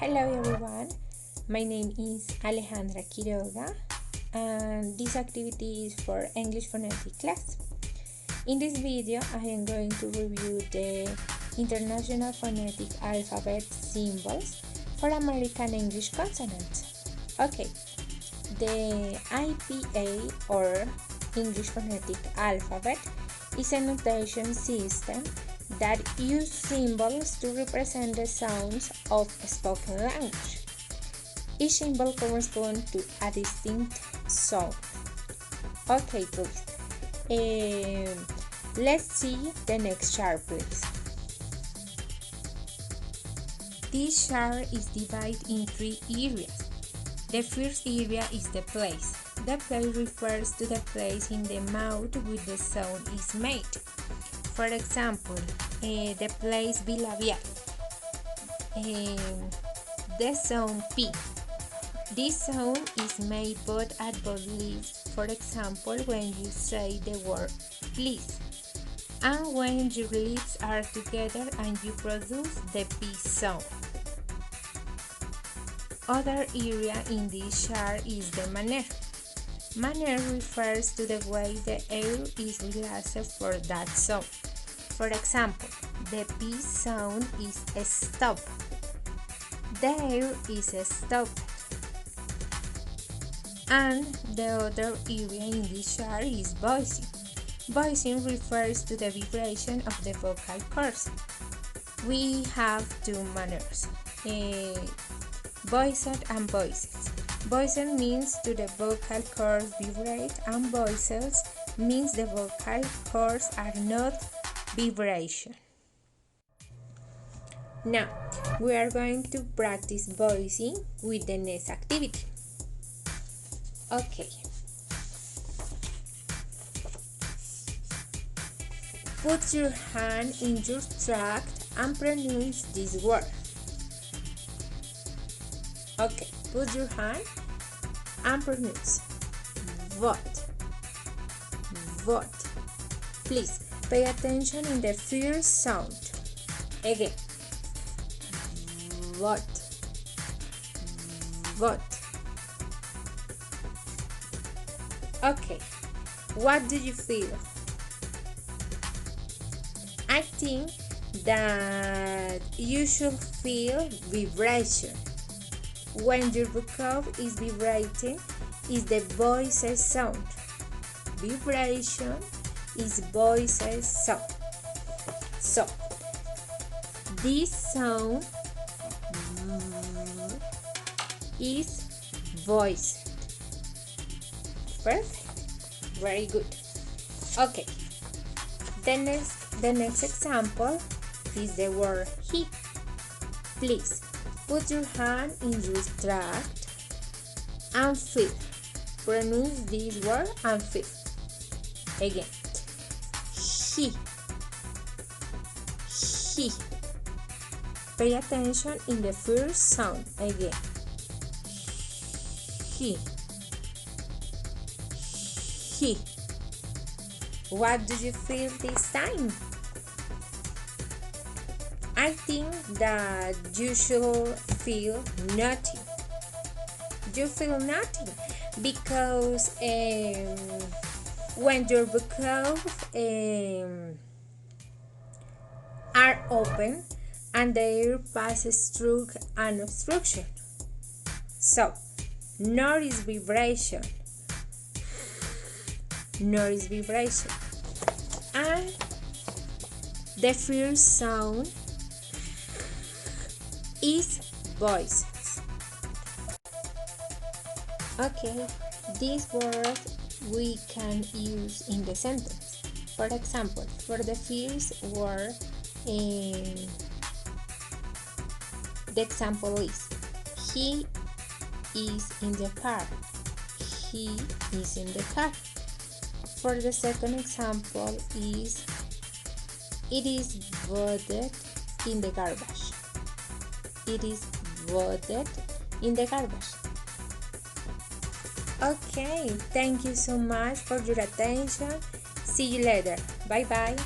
Hello everyone, my name is Alejandra Quiroga and this activity is for English phonetic class. In this video I am going to review the International Phonetic Alphabet symbols for American English consonants. Okay, the IPA or English Phonetic Alphabet is a notation system that use symbols to represent the sounds of a spoken language. Each symbol corresponds to a distinct sound. Okay, please. Let's see the next chart, please. This chart is divided in three areas. The first area is the place. The place refers to the place in the mouth where the sound is made. For example, the place bilabial, the sound P. This sound is made both at both lips, for example, when you say the word please, and when your lips are together and you produce the P sound. Other area in this chart is the manner. Manner refers to the way the air is relaxed for that sound. For example, the P sound is a stop. The air is a stop. And the other area in this chart is voicing. Voicing refers to the vibration of the vocal cords. We have two manners, voiced and voices. Voiced means to the vocal cords vibrate, and voices means the vocal cords are not vibration. Now, we are going to practice voicing with the next activity. Okay. Put your hand in your throat and pronounce this word. Okay, put your hand and pronounce vote. Vote. Please pay attention in the first sound. Again. Vote. Vote. Okay. What do you feel? I think that you should feel vibration. When your vocal is vibrating, is the voices sound. Vibration is voices sound. So, this sound is voiced. Perfect. Very good. Okay. The next example is the word he. Please put your hand in your throat and feel. Pronounce this word and feel. Again. He. He. Pay attention in the first sound. Again. He. He. What do you feel this time? I think that you should feel nothing. You feel nothing because when your vocals are open and the air passes through an obstruction. So, notice vibration. Notice vibration. And the first sound is voices. Okay, these words we can use in the sentence. For example, for the first word, the example is he is in the car. He is in the car. For the second example is it is voted in the garbage. It is voted in the garbage. Okay, thank you so much for your attention. See you later. Bye bye.